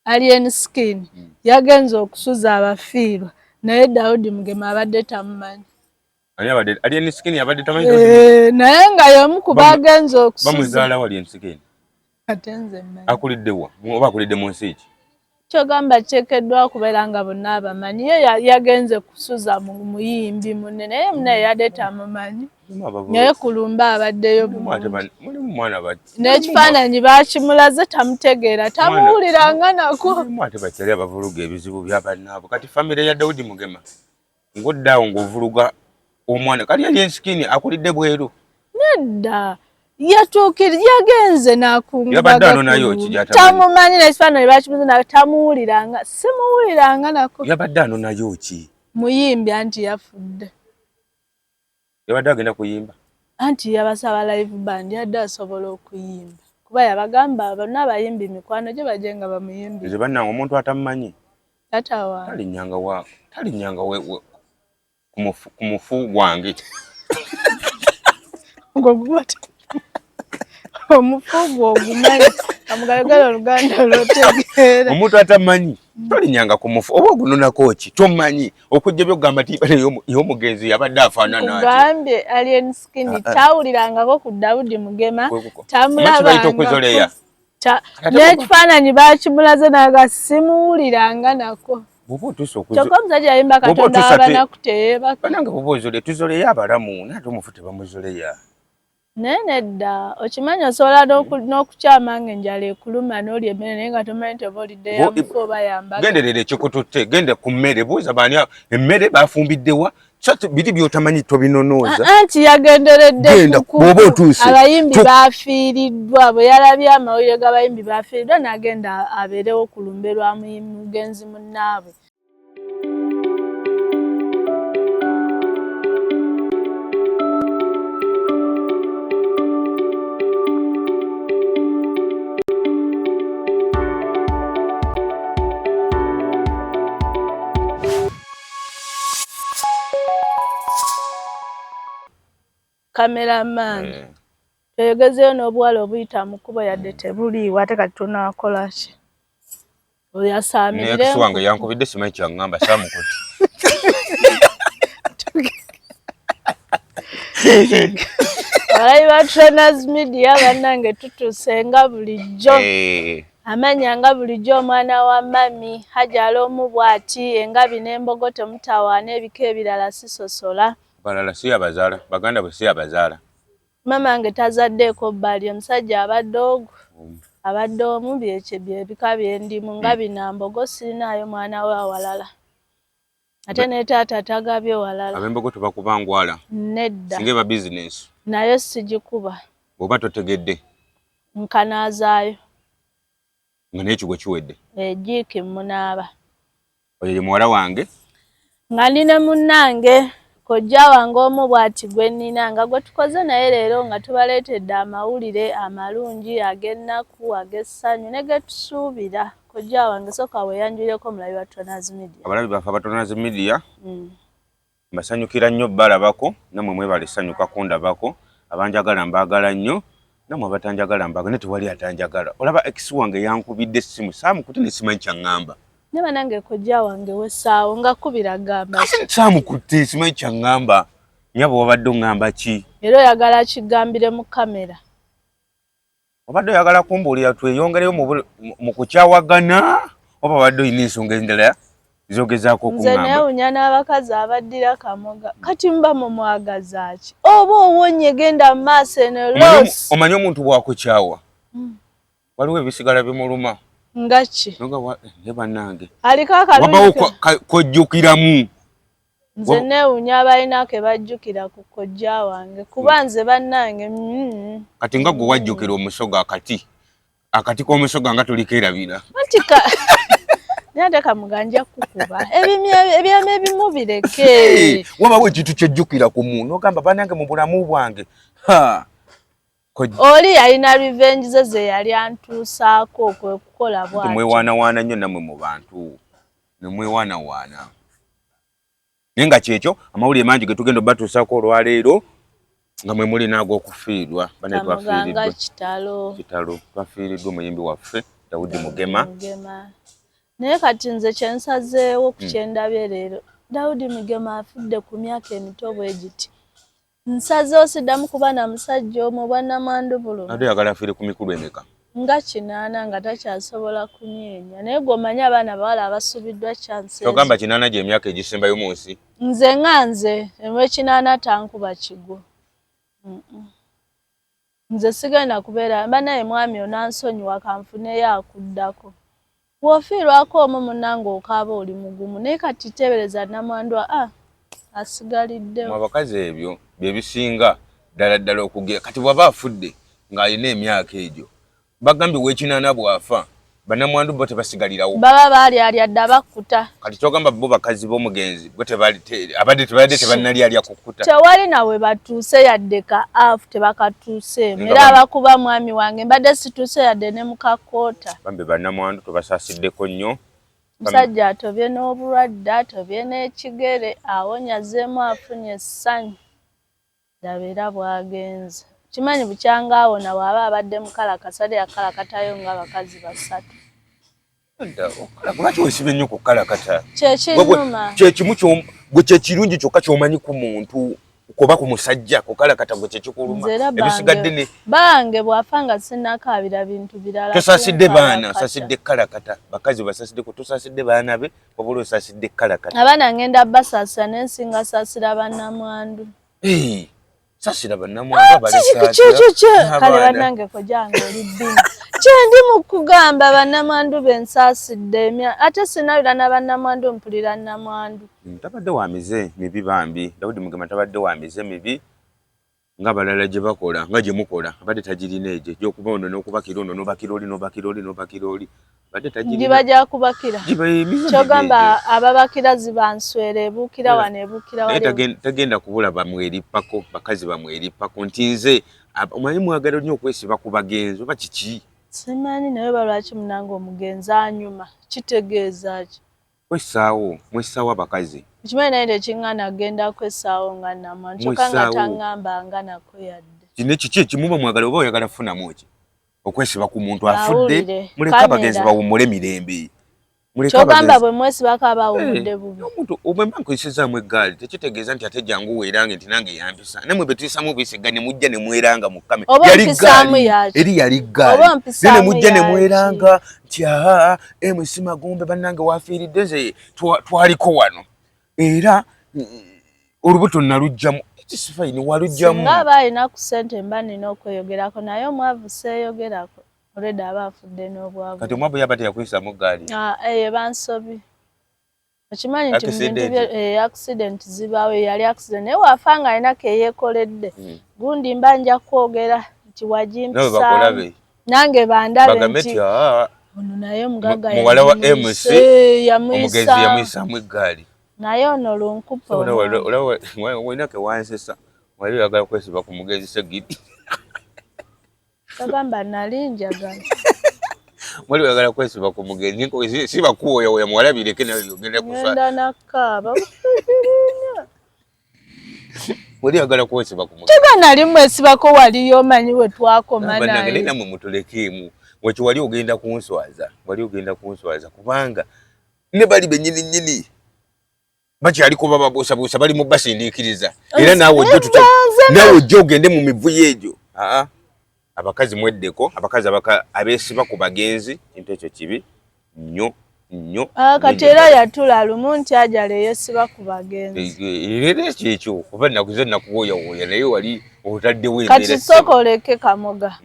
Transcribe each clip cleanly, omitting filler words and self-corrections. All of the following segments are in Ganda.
Alien Skin yagenze okusuza abafiirwa naye Daudi Mugema abadde tamumanyi. Alien Skin abadde tamanyi naye nga y'omu ku bagenze okusuza. Bamuzaala wa Alien Skin. Atenze mmanyi. Akulidde wa? Oba akulidde mu nsi ki? Kyogamba kiteekeddwa kubeera nga bonna abamanyi. Ye yagenze kusuza mu muyimbi munne naye munne yadde tamumanyi. Naye kulumba abaddeyo n'ekifaananyi baakimulaze tamutegeera tamuwuliranga nako. Ate bakyali abavuluga ebizibu bya bannaabwe. Kati famire ya Daudi Mugema ng'oddaawo ng'ovuluga omwana kali Alien Skin akulidde bweru. Nedda yatuukira yagenze n'akungubaga tamumanyi n'ekifaananyi bakimuze tamuwuliranga simuwuliranga nako. Yabadde anonayo ki? Muyimbi anti yafudde. Yabadde agenda kuyimba? Anti yabasaba live band yadde asobola okuyimba. Kuba yabagamba bonna abayimbi mikwano gye bajje nga bamuyimbi. Nze bannange omuntu atamumanyi tatawa talinyanga we ku mufu gwange. Omufu gw'ogumanyi amugalagala Oluganda olwotegeera. Omuntu atamumanyi tolinyanga ku mufu oba ogunonako ki tomumanyi okujja byogamba tiba y'omugenzi yabadde afaanana ati. Kugambye Alien Skin tawulirangako ku Daudi Mugema tamulabangako. N'ekifaananyi baakimulaze naga simuwuliranga nako. Kyokka omusajja yayimba Katonda abanaku teyeebaka. Bannange bw'oba ozole tuzoleyo abalamu naye ate omufu tebamuzoleya. Naye nedda okimanyi osobola n'okukyama ng'enjala ekuluma n'olya emmere naye nga tomanyi nti oba olidde ya mufu oba yambaga. Genderera ekikututte genda ku mmere buuza baani emmere bafumbiddewa biri by'otamanyi tobinonooza. Anti yagenderedde abayimbi baafiiriddwa bwe yalabye amawulire g'abayimbi baafiiriddwa n'agenda abeerewo ku lumbe lwa mugenzi munnaabwe. Cameraman egezeyo n'obuwala obuyita mu kkubo yadde tebuliiwo ate kati tunaakola ki? Oyasaamirire naye wange yankubidde simanyi kyaŋŋamba saamukuti. Abalabi ba Trainers Media bannange tutuuse nga bulijjo. Amanya nga bulijjo omwana wa mami Hajala omu bw'ati engabi n'embogo temutawaana ebika ebirala sisosola. Balala si abazaala baganda bwe si abazaala. Mama wange tazaddeeko bbali omusajja abadde ogu abadde omu byebika byendimu nga binambogo sirinaayo mwana we awalala ate ne taata tagabye walala. Ab'embogo tebakubangwala nedda singa eba bizinesi nayo sigikuba bw'oba totegedde nkanazaayo nga n'ekigwo kiwedde ejiiki munaaba. Oyo ye muwala wange nga nine munnange kojja wange omu bw'ati gwe nnina nga gwe tukoze naye leero nga tubaleetedde amawulire amalungi ag'ennaku ag'essanyu ne ge tusuubira. Kojja wange soka weeyanjulireko omulabi wa Trainers Media. Abalabi baffe aba Trainers Media mbasanyukira nnyo balabako nammwe mwebale sanyuka kundabako abanjagala mbaagala nnyo nammwe abatanjagala mbaagala ne tewali atanjagala. Olaba ex wange yankubidde essimu saamukutte ne simanyi kyaŋŋamba. Neba nange kojja wange wessaawo nga kubira gamba. Saamukutte simanyi kyaŋŋamba. Nyabo wabadde oŋŋamba ki? Era oyagala kigambire mu kamera. Wabadde oyagala kumbuulira tweyongereyo mu kukyawagana oba wabadde olina ensonga endala zogezaako okuŋŋamba. Nze neewunya n'abakazi abaddira kamoga kati mba mumwagaza ki? Oba owonye genda mu maaso eno loosi. Omanyi omuntu bw'akukyawa waliwo ebisigala bimuluma. Ngaki? Ne bannange aliko akalungi wabawo kojjukiramu. Nze neewunya abalina ke bajjukira ku kojja wange kuba nze bannange kati nga gwe wajjukira omusoga akati k'omusoga nga tulikeerabira nate kamuganja kukuba ebyama ebimu bireke. Wabawo ekintu kyejjukira ku muntu ogamba bannange mu bulamu bwange oli alina revenge ze yali antuusaako kwe kukola bw'ati. Mwewaanawaana nnyo nammwe mu bantu nemwewaanawaana naye nga kyekyo amawulire mangi ge tugenda obatuusaako olwaleero nga mwe muli n'ag'okufiirwa. Kamuganga kitalo twafiiriddwa omuyimbi waffe Daudi Mugema. Naye kati nze kyensazeewo ku kyendabye leero Daudi Mugema afudde ku myaka emito bwe giti. Nsazeewo siddamu kuba na musajja omwo bwannamwandu bulumi. Ate yagala afiire ku mikulu emeka? Nga 8 nga takyasobola kunyeenya. Naye gw'omanyi abaana bawala abasubiddwa chance. Togamba 8 gy'emyaka egisembayo mu nsi? Nze nga nze ew'ekinaana tankuba kigo. Nze sigenda kubeera mba naye mwami onansonyiwa kanfuneyo akuddako. Bw'ofiirwako omwo munnange okaaba oli mugumu naye kati teebereza nnamwandu asigaliddewo. Mu abakazi ebyo bye bisinga ddala okugera kati bw'aba afudde ng'alina emyaka egyo bagambye w'ekinaana bw'afa bannamwandu bo tebasigalirawo. Baba baalyalya dda bakkuta. Kati kyogamba bo bakazi b'omugenzi bo abadde tebannali alya kukkuta. Tewali nawe batuuse yadde ka afu tebakatuuseemu. Era abakuba mwami wange mbadde situuse yadde ne mukakoota. Bambi bannamwandu tubasasiddeko nnyo. Musajja atobye n'obulwadde atobye n'ekigere awonyazeemu afunye essanyu. Dabeera bwagenze. Kimanyi bukyanga awona bw'aba abadde mukalakasale yakalakatayo ng'abakazi 3. Lwaki weesibe nnyo ku kalakata? Kyekinnuma. Kyekimu gwe kyekirungi kyokka ky'omanyi ku muntu kuba ku musajja ku kalakata gwe kyekikuluma. Ebisigadde ne bange bw'afa nga sinnakaabira bintu birala. Tosasidde baana, osasidde kalakata. Bakazi basasiddeko tosasidde baana be wabula osasidde kalakata. Abaana ngenda basaasira n'ensinga saasira bannamwandu. Sasira bannamwandu balesa. Kale bannange kojange oli bbini. Kyendi mu kugamba bannamwandu bensaasidde ate sinabira na bannamwandu mpulira nnamwandu. Tabadde wa mize mibi bambi. Daudi Mugema tabadde wa mize mibi ng'abalala gye bakola nga gye mukola abadde tagirina egyo gy'okuba ono n'okubakira ono n'obakira oli. Jiba gya kubakira. Kyogamba ababakira zibanswera ebuukira wano ebuukira wali. Tagenda kubula bamwerippako bakazi bamwerippako nti nze omanyi mwagala nnyo okwesiba ku bagenzi oba kiki? Simanyi naye balwaki munange omugenzi anyuma kitegeeza ki? Mwessaawo abakazi. Kimanyi naye tekiŋŋaana agenda kwessaawo nga nnamwandu kyokka nga taŋŋamba nga nako yadde. Kino kiki ekimuba mwagala oba oyagala funamu ki? Okwesiba ku muntu afudde muleka abagenzi bawummule mirembe. Kyogamba bwe mwesibako abawummudde bubi. Omuntu obwemba nkuyisizaamu eggaali tekitegeeza nti ate jangu weerange nti nange yampisa. Nammwe bwe tuyisamu bisiga ne mujja ne mweranga mu kkame. Yali ggaali eri yali ggaali. Ne mujja ne mweranga nti MC Magumbe bannange wafiiridde nze twaliko wano. Era olubuto nalugjamu. Sifaini walujjamu. Singa balina ku ssente mba nina okweyogerako naye omwavu seeyogerako. Olwedde aba afudde n'obwavu. Kati omwavu yaba teyakuyisaamu ggaali? Bansobi. Okimanyi nti mu bintu accident zibaawo yali accident naye waafa nga alina ke yeekoledde. Gundi mba nja kwogera nti wagimpisaamu. Nange bandabe nti ono naye mugagga muwala wa MC omugezi yamuyisaamu eggaali. Naye ono lunkupa olina ke wansesa wali oyagala kwesiba ku mugezi segidi. Togamba nali njagala. Wali oyagala kwesiba ku mugezi siba kuwoyawoya muwala bireke nawe ogenda kufa. Ngenda nakkaaba. Wali oyagala kwesiba ku mugezi. Tega nali mwesibako waliyo omanyi we twakoma naye. Bannange namwe mutulekeemu wekyo wali ogenda kunswaza kubanga ne bali bennyini nnyini bakyali kuba babuusabuusa bali mu basindiikiriza era naawe ojja ogende mu mivuyo egyo. Abakazi mweddeko abakazi abeesiba ku bagenzi kintu ekyo kibi nnyo. Kati era yatula lumu nti ajala eyeesiba ku bagenzi. Era kyekyo kuba nakuze nakuwoyawoya naye wali otaddewo embeera. Kati sooka oleke Kamoga.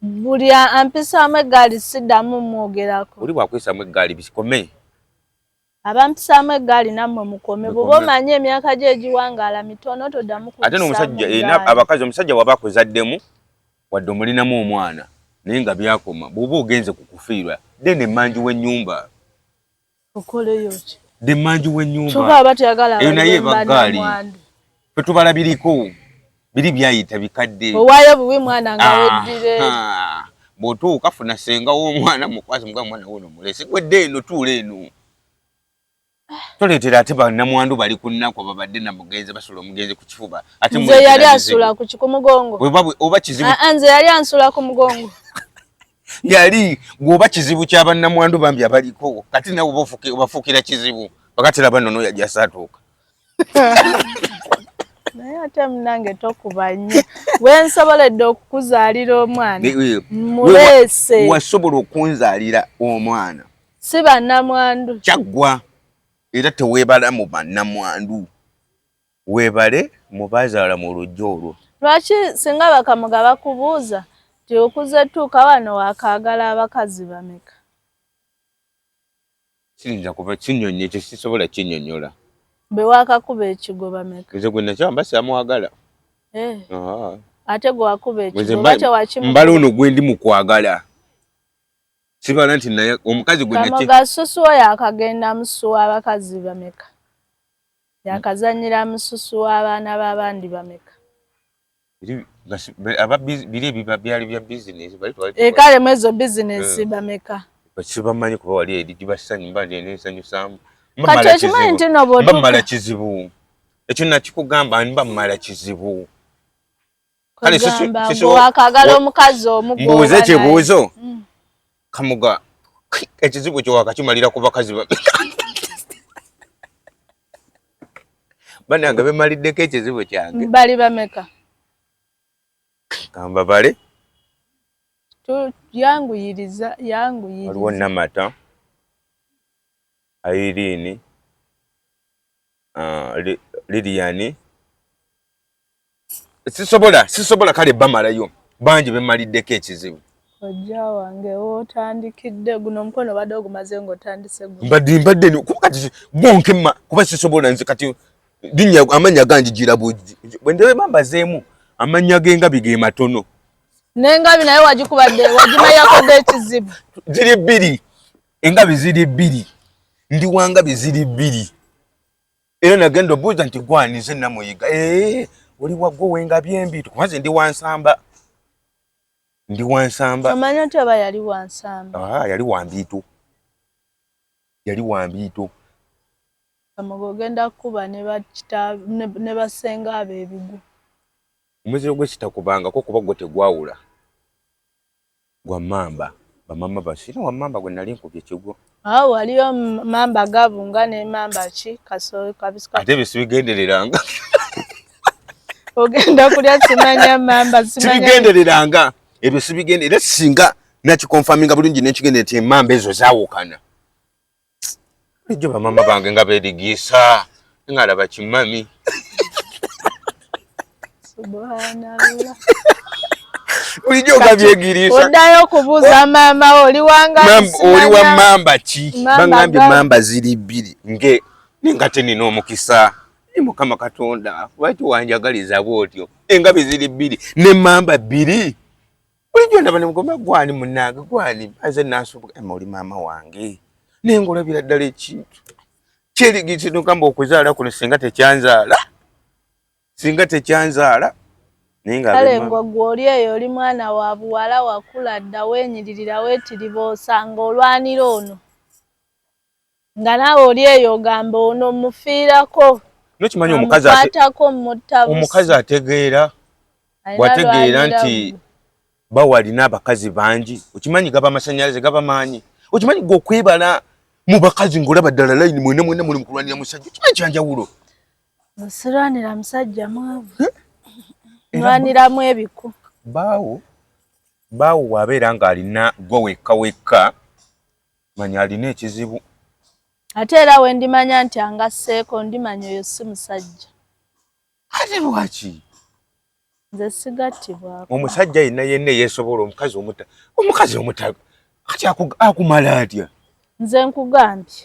Buli ampisaamu eggaali siddamu mwogerako. Oli bwakuyisaamu eggaali bikome. Abampisaamu eggaali nammwe mukome bw'oba omanyi emyaka gye egiwangaala mitono toddamu ate n'omusajja abakazi omusajja waba akuzaddemu wadde omulinamu omwana naye nga byakoma bw'oba ogenze ku kufiirwa dde emmanju w'ennyumba. Okoleyo ki? Dde emmanju w'ennyumba. Kyokka aba teyagala eyo naye ebaggaali ffe tubalabiriko biri byayita bikadde. Owaayo bubi mwana nga weddire. Bw'otuuka funa senga w'omwana mukwasi mugaa mwana wono mulesi gwedde eno tuula eno. Toleetera ate bannamwandu bali ku nnaku babadde na mugenzi basula omugenzi ku kifuba. Nze yali asula ku mugongo. Oba kizibu. Nze yali ansula ku mugongo. yali gwoba kizibu kya bannamwandu bambi abaliko kati nawe obafuukira kizibu pakati laba nno yajja saatuuka naye ate munange tokuba nnyo wensoboledde okukuzaalira omwana muleese wasobola okunzaalira omwana si bannamwandu kyaggwa era teweebala mu bannamwandu weebale mu bazaala mu lujja olwo lwaki singa bakamuga bakubuuza ti okuze tuuka wano wakaagala abakazi bameka siyinza kuba kinyonyi ekyo sisobola kinyonyola be wakakuba ekigo bameka nze gwe nakyamba siamwagala ate gwe wakuba ekigo mbala ono gwe ndi mu kwagala sibala nti naye omukazi gwe kamuga susu oyo akagenda mususu w'abakazi bameka yakazanyira mususu w'abaana b'abandi bameka biri ebiba byali bya bizinesi kale mu ezo bizinesi bameka sibamanyi kuba wali eri gibasanyu mba nsanyusaamu kati okimanyi nti mba mmala kizibu ekyo nakikugamba mba mmala kizibu wakagala omukazi omu mbuuze ekibuuzo kamuga ekizibu kyo wakakimalira ku bakazi banange bemaliddeko ekizibu kyange bali bameka kamba bale yanguyiriza waliwo Namata Irene Lilian sisobola kale bamalayo bangi bemaliddeko ekizibu ojja wange otandikidde guno omukono badde ogumaze ng'otandise mbadde kati gwonkema kuba sisobola nze kati linnya amanya ganjigira bwe ndewe bambazeemu amanya g'engabi ge matono n'engabi naye wagikubadde wagimayakodde ekizibu ziri bbiri engabi ziri bbiri ndi wangabi ziri bbiri era nagenda obuuza nti gwanize namuyiga oli waggwo wengabi embi tukumaze ndi wansamba omanya nti oba yali wansamba yali wambiito kamuga ogenda kukuba ne basenga abo ebigu omuziro gwe kitakubangako kuba gwe tegwawula gwa mamba bamama basina wa mamba gwe nali nkubye kigo waliyo mamba gabunga ne mamba ki kabisika ate bisibigendereranga ogenda kulya simanya mamba sibigendereranga ebyo sibigenderera singa nakikonfaminga bulungi nekigende nti emamba ezo zaawukana ejjo bamama bange nga beerigiisa nga laba kimami subhanallah bulijjo nga byegiriisa oddayo okubuuza maama oli wa mamba ki bangambye mamba ziri bbiri nenga tenina omukisa mukama katonda lwaki wanjagaliza bwotyo engabi ziri bbiri ne mamba bbiri bulijjo ndaba nemugomba gwani munange gwani aze nasubuka oli maama wange nengolabira ddala ekintu kyerigitsinokamba okuzaala kuno singa tekyanzaala kale ng'ogwo oli eyo oli mwana wa buwala wakula dda weenyiririra weetiriva osanga olwanira ono nga naawe oli eyo ogamba ono mufiirako nokimanyi amukwatako mmuttabusi omukazi ategeera bwategeera nti bawalina abakazi bangi okimanyi gaba amasanyalaze gaba maanyi okimanyi gwe okwebala mu bakazi ng'olaba ddala layini mwena muli mu kulwanira musajja okimanyi kyanjawulo osirwanira musajja mwavu lwaniramu ebiku baawo wabeera ng'alina gwe wekka manya alina ekizibu ate era we ndimanya nti angasseeko ndimanya oyo si musajja ate lwaki nze sigattibwako omusajja yenna yeesobola omukazi omuta kati akumala atya nze nkugambye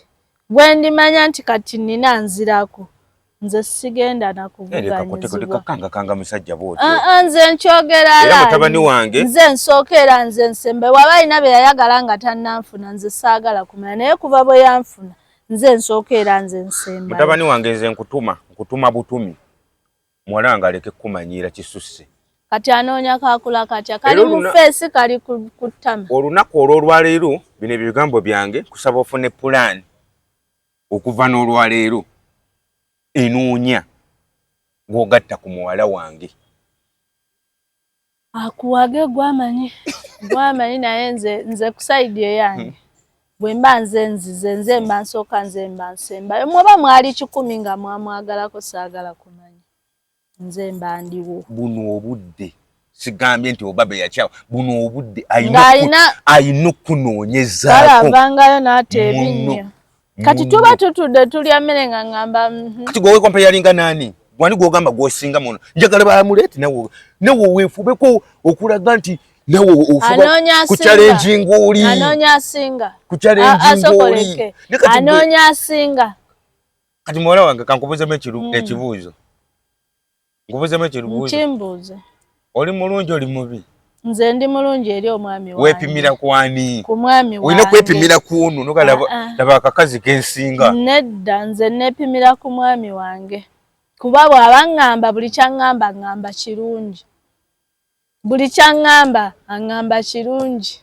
bwe ndimanya nti kati nina nzirako nze sigenda nakuvuganyizibwa kanga musajja bwotyo nze nkyogera era mutabani wange nze nsookera nze nsembe waba alina be yayagala nga tannanfuna nze saagala kumanya naye kuba bwe yanfuna nze nsookeera nze nsemba mutabani wange nze nkutuma butumi muwala nga aleke kumanyiira kisusse kati anoonya kaakula katya kali mu feesi kali ku ttama olunaku olw'olwaleero bino ebigambo byange kusaba ofune pulaani okuva n'olwaleero enoonya ng'ogatta ku muwala wange akuwage gwamanyi Gwamanyi naye nze ku side yange bwe mba nze mba nsooka nze mba nsembayo mwoba mwali 100 nga mwamwagalako saagala kumanya nze mba ndiwo. Buno obudde sigambye nti obabe yakyawa buno obudde ayina okunoonyezaako alavangayo n'ate ebinnyo kati tuba tutudde tulya mmere nga ŋŋamba kati gwe weekompa yalinga naani wani gw'ogamba gw'osinga muno njagala bamuleete nawe weefubeko okulaga nti nawe ofuba ku challenge ng'oli anoonya asinga ku challenge ng'oli anoonya asinga kati muwala wange kankubuuzemu ekibuuzo nkimbuuze oli mulungi oli mubi nze ndi mulungi eri omwami wange weepimira kwani ku mwami wange olina kwepimira kuno nokalaba akakazi kensinga nedda nze neepimira ku mwami wange kuba bw'abaŋŋamba buli kyaŋŋamba ŋŋamba kirungi buli kyaŋŋamba aŋŋamba kirungi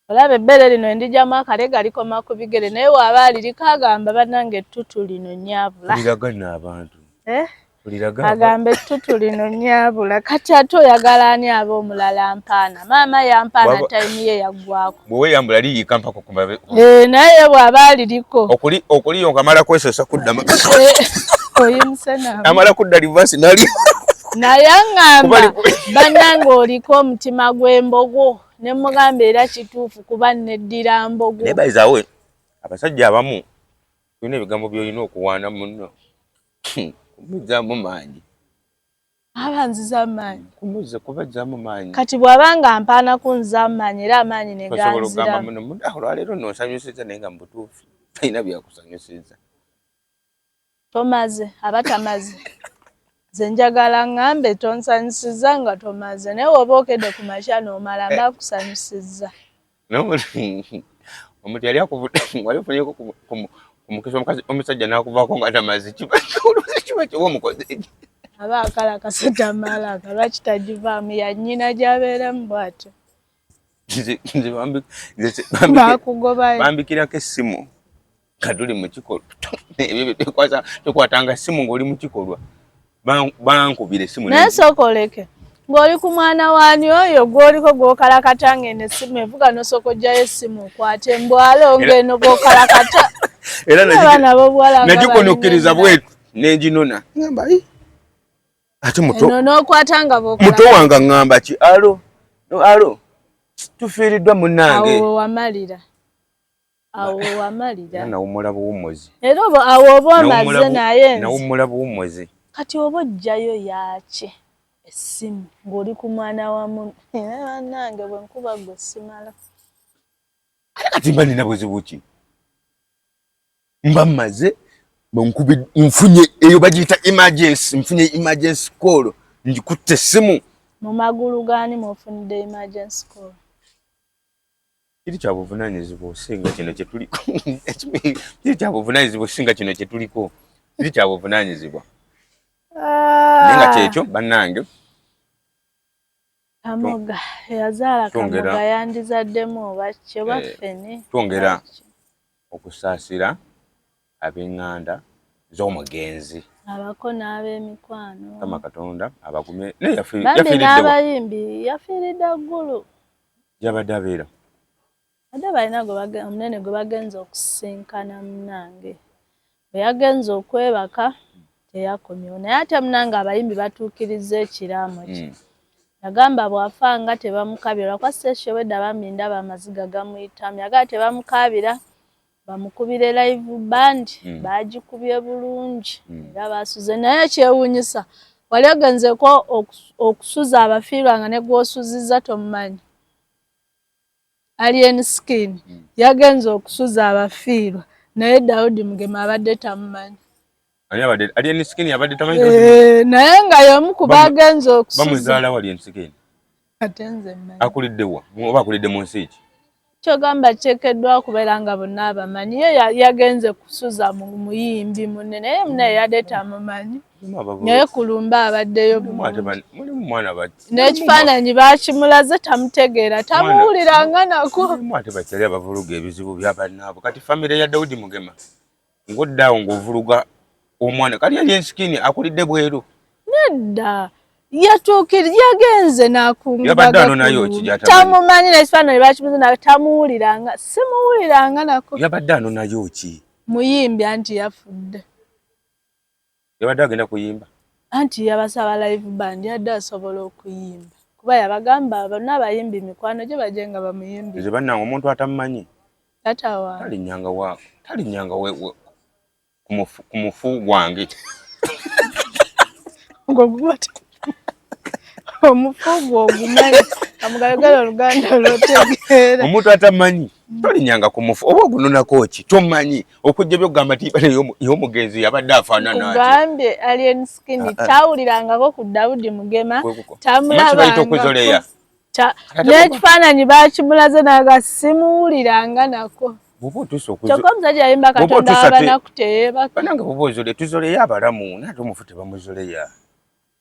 olaba ebbere lino endijamu akalega likoma ku bigere naye bw'aba aliriko agamba bannange ettutu lino nnyabula oliragana abantu agamba ettutu lino nnyabula kati ate oyagala ani aba omulala mpaana maama yampaana tayimu ye yaggwako bwe weeyambula liyiika mpaka kumabe naye bw'aba aliriko okuliyo ngamala kwesesa kudda oyimuse amala kudda livansi nali naye aŋŋamba bannange oliko omutima gw'embogo ne mugamba era kituufu kuba neddira mbogo naye bayizaawe abasajja abamu tulina ebigambo by'olina okuwaana munno kumuzaamu maanyi abanziza amaanyi kubazzaamu maanyi kati bw'abanga mpaana kunzaamu maanyi era amaanyi ne ganziramu olwaleero n'onsanyusiza naye nga mubutuufu talina byakusanyusiza tomaze aba tamaze nze njagala ŋŋambe tonsanyusiza nga tomaze naye woba okedde ku makya n'omala mba kusanyusiza omuntu yali wali ofunyeko omukisa omusajja n'akuvaako nga tamaze kiba kiba omukozi aba akalakasa tamala lwaki tagivaamu ya nnyina gy'abeeramu bw'atyo bakugobayo bambikirako essimu nga tuli mu kikolwa ebyo tekwatanga essimu ng'oli mu kikolwa bankubira essimu naye sooka oleke ng'oli ku mwana waani oyo gw'oliko gw'okalakata ng'eno essimu evuga n'osooka oggyayo essimu okwate embwalo ng'eno bw'okalakata era nagikonokkiriza bwetu n'enginona ŋŋamba ate eno n'okwata nga muto wange ŋŋamba ki alo tufiiriddwa munnange awo wamalira nawummula buwummuzi era awo oba omaze naye nawummula buwummuzi kati oba ojjayo yaaki essimu ng'oli ku mwana wa muno era bannange bwe nkuba gwe simala ate kati mba nina buzibu ki mba mmaze nfunye eyo bagiyita emergency nfunye emergency call ngikutte essimu mu magulu gaani mwofunidde emergency call kiri kya buvunaanyizibwa osinga kino kye tuliko kiri kya buvunaanyizibwa osinga kino kye tuliko kiri kya buvunaanyizibwa naye nga kyekyo bannange Kamoga yazaala Kamoga yandizaddemu oba kye baffene twongera okusaasira ab'eŋŋanda z'omugenzi abako n'ab'emikwano kama Katonda abagume bambi n'abayimbi yafiiridde ggulu yabadde abeera ate balina omunene gwe bagenza okusisinkana munnange bwe yagenza okwebaka teyakomyewo naye ate munnange abayimbi batuukiriza ekiraamo kye yagamba bw'afanga tebamukabira lwakuba session wedda bambi ndaba amaziga gamuyitamu yagala tebamukaabira bamukubire live band bagikubye bulungi era basuze naye kyewuunyisa wali ogenzeko okusuza abafiirwa nga ne gw'osuzizza tomumanyi Alien Skin yagenza okusuza abafiirwa naye Daudi Mugema abadde tamumanyi Alien Skin yabadde tamanyi naye nga y'omu ku bagenza okusuza bamuzaala wa Alien Skin ate nze mmanyi akulidde wa oba akulidde mu nsi ki kyogamba kiteekeddwa okubeera nga bonna abamanyi ye yagenze kusuza mu muyimbi munne naye munaye yadde tamumanyi naye kulumba abaddeyo n'ekifaananyi bakimulaze tamutegeera tamuwuliranga nako ate bakyali abavuluga ebizibu bya bannaabwe kati famire ya Daudi Mugema ng'oddaawo ng'ovuluga omwana kali Alien Skin akulidde bweru nedda yatuukira yagenze n'akungubaga tamumanyi n'ekifaananyi bakimuzi na tamuwuliranga simuwuliranga nako yabadde ano nayo ki muyimbi anti yafudde yabadde agenda kuyimba anti yabasaba live band yadde asobola okuyimba kuba yabagamba bonna abayimbi mikwano gye bajje nga bamuyimbi nze bannange omuntu atamumanyi tatawa talinyanga ku mufu gwange omufugo ogumanyi amugalagala oluganda olwotegeera omuntu atamanyi tolinyanga ku mufu oba ogunonako ki tomanyi okujja byokugamba tiba y'omugenzi yabadde afaanana gambye alien skin tawulirangako ku Daudi Mugema tamulabanga n'ekifaananyi bakimulaze naga simuwuliranga nako kyokka omusajja yayimba Katonda wabanaku teyeebaka banange boba ozole tuzoleyo abalamu naate omufu tebamuzoleya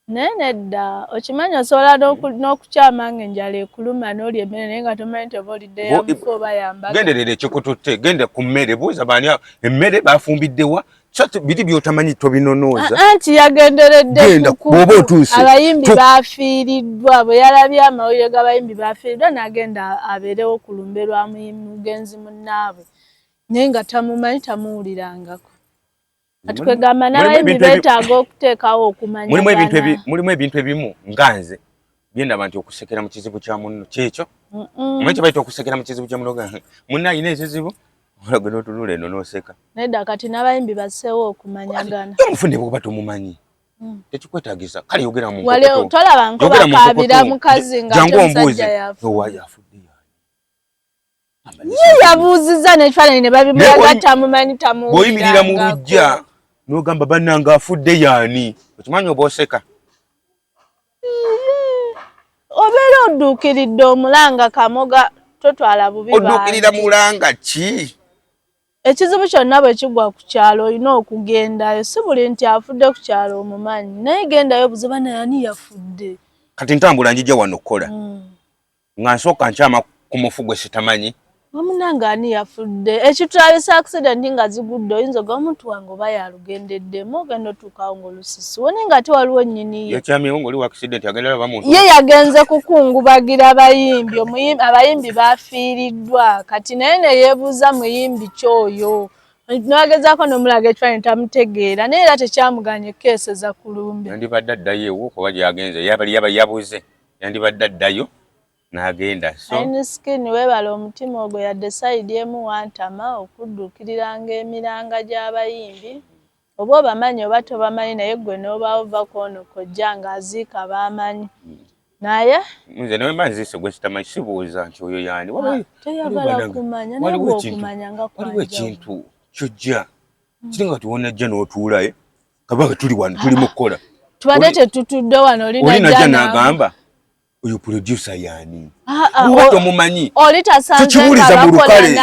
nedda okimanyi osobola n'okukyama ng'enjala ekuluma n'olya emmere naye nga tomanyi nti oba olidde yamufu oba yambaga genderera ekikututte gende ku mmere buuza baani emmere bafumbiddewa biri by'otamanyi tobinonooza anti yagenderedde abayimbi bafiiriddwa bwe yalabye amawulire g'abayimbi bafiiriddwa n'agenda abeerewo ku lumbe lwa mugenzi munnaabwe naye nga tamumanyi tamuwulirangako kati kwegamba n'abayimbi beetaaga okuteekawo okumanyagana mulimu ebintu ebimu nga nze byendaba nti okusekera mu kizibu kya munno kyekyo omanyi kye bayita okusekera mu kizibu kya munno munno ayina ekizibu olage n'otunula eno n'oseka nedda kati n'abayimbi basseewo okumanyagana omufune bwoba tomumanyi tekikwetaagisa kale yogera mu tolaba nkobakaabira mukazi ng'ate omusajja yafudde ye yabuuzizza n'ekifaananyi ne babimulaga tamumanyi bw'oyimirira mu lujja n'ogamba bannange afudde yaani okimanyi oba oseka obeera odduukiridde omulanga kamoga totwala bubi odduukirira mulanga ki ekizibu kyonna bwe kigwa ku kyalo olina okugendayo si buli nti afudde ku kyalo omumanyi naye gendayo buziba nayani yafudde kati ntambula njijja wano okukola nga nsooka nkyama ku mufu gwe sitamanyi omunanga ani yafudde ekitwalisa accident nga zigudde oyinza oga omuntu wange oba yalugendeddemu ogenda otuukawo ng'olusisi woni nga tewaliwo nnyini ye yakyamyewo ng'oli wa accident agenda bamuntu ye yagenze kukungubagira abayimbi abayimbi bafiiriddwa kati naye ne yeebuuza muyimbi kyoyo n'agezaako n'omulaga ekifaananyi tamutegeera naye era tekyamuganya ekkeeseza ku lumbe yandibadde addayo ewo kuba gyagenze yaba yabuze yandibadde addayo n'agenda skin weebala omutima ogwo yadde sayidi emu wantama okudduukiriranga emiranga gy'abayimbi oba obamanyi oba tobamanyi naye gwe n'oba ova kwono kojja ng'aziika baamanyi naye nze nawe manziise gwe kitamanyi sibuuza nti oyo yaani teyagala kumanya naye gweokumanya nga waliwo ekintu kyojja kiri nga tiwonajja n'otuulayo kabanga tuli wano tuli mu kukola tubadde tetutudde wano olinajja n'agamba oyo producer yaani oba tomumanyi tukibuuliza mu lukale